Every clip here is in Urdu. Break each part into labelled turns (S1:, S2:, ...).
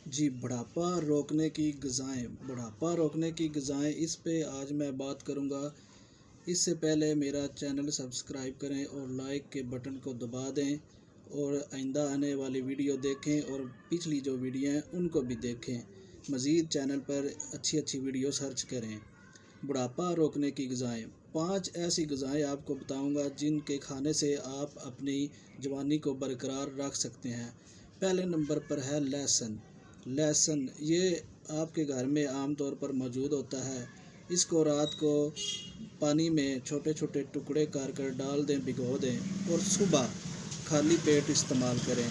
S1: جی بڑھاپا روکنے کی غذائیں اس پہ آج میں بات کروں گا۔ اس سے پہلے میرا چینل سبسکرائب کریں اور لائک کے بٹن کو دبا دیں اور آئندہ آنے والی ویڈیو دیکھیں اور پچھلی جو ویڈیو ہیں ان کو بھی دیکھیں۔ مزید چینل پر اچھی ویڈیو سرچ کریں۔ بڑھاپا روکنے کی غذائیں 5 ایسی غذائیں آپ کو بتاؤں گا جن کے کھانے سے آپ اپنی جوانی کو برقرار رکھ سکتے ہیں۔ پہلے نمبر پر ہے لہسن۔ یہ آپ کے گھر میں عام طور پر موجود ہوتا ہے۔ اس کو رات کو پانی میں چھوٹے چھوٹے ٹکڑے کر ڈال دیں، بھگو دیں اور صبح خالی پیٹ استعمال کریں۔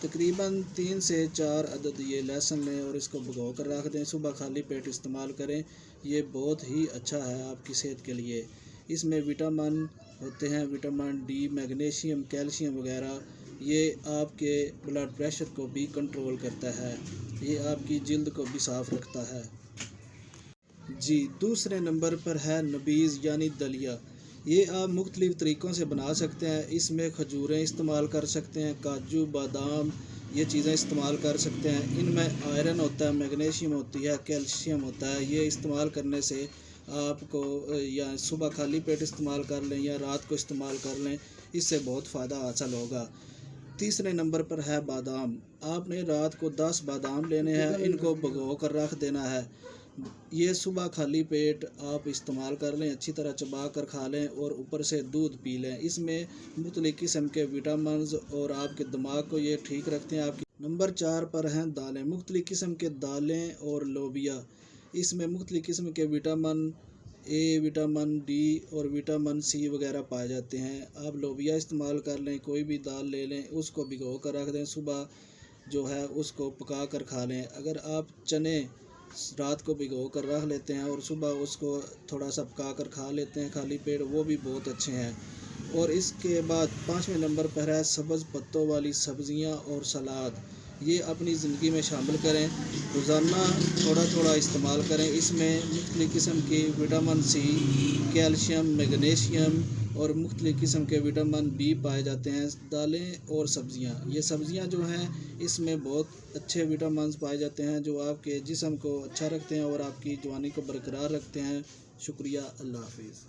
S1: تقریباً 3 سے 4 عدد یہ لہسن لیں اور اس کو بھگو کر رکھ دیں، صبح خالی پیٹ استعمال کریں۔ یہ بہت ہی اچھا ہے آپ کی صحت کے لیے۔ اس میں وٹامن ہوتے ہیں، وٹامن ڈی، میگنیشیم، کیلشیم وغیرہ۔ یہ آپ کے بلڈ پریشر کو بھی کنٹرول کرتا ہے۔ یہ آپ کی جلد کو بھی صاف رکھتا ہے۔ دوسرے نمبر پر ہے نبیذ یعنی دلیا۔ یہ آپ مختلف طریقوں سے بنا سکتے ہیں۔ اس میں کھجوریں استعمال کر سکتے ہیں، کاجو، بادام، یہ چیزیں استعمال کر سکتے ہیں۔ ان میں آئرن ہوتا ہے، میگنیشیم ہوتی ہے، کیلشیم ہوتا ہے۔ یہ استعمال کرنے سے آپ کو یا صبح خالی پیٹ استعمال کر لیں یا رات کو استعمال کر لیں، اس سے بہت فائدہ حاصل ہوگا۔ تیسرے نمبر پر ہے بادام۔ آپ نے رات کو 10 بادام لینے ہیں، ان کو بھگو کر رکھ دینا ہے۔ یہ صبح خالی پیٹ آپ استعمال کر لیں، اچھی طرح چبا کر کھا لیں اور اوپر سے دودھ پی لیں۔ اس میں مختلف قسم کے وٹامنز اور آپ کے دماغ کو یہ ٹھیک رکھتے ہیں۔ نمبر 4 پر ہیں دالیں۔ مختلف قسم کے دالیں اور لوبیا۔ اس میں مختلف قسم کے وٹامن اے، وٹامن ڈی اور وٹامن سی وغیرہ پائے جاتے ہیں۔ آپ لوبیا استعمال کر لیں، کوئی بھی دال لے لیں، اس کو بھگو کر رکھ دیں، صبح جو ہے اس کو پکا کر کھا لیں۔ اگر آپ چنے رات کو بھگو کر رکھ لیتے ہیں اور صبح اس کو تھوڑا سا پکا کر کھا لیتے ہیں خالی پیٹ، وہ بھی بہت اچھے ہیں۔ اور اس کے بعد 5ویں نمبر پر ہے سبز پتوں والی سبزیاں اور سلاد۔ یہ اپنی زندگی میں شامل کریں، روزانہ تھوڑا تھوڑا استعمال کریں۔ اس میں مختلف قسم کی وٹامن سی، کیلشیم، میگنیشیم اور مختلف قسم کے وٹامن بی پائے جاتے ہیں۔ دالیں اور سبزیاں، یہ سبزیاں جو ہیں اس میں بہت اچھے وٹامنز پائے جاتے ہیں جو آپ کے جسم کو اچھا رکھتے ہیں اور آپ کی جوانی کو برقرار رکھتے ہیں۔ شکریہ، اللہ حافظ۔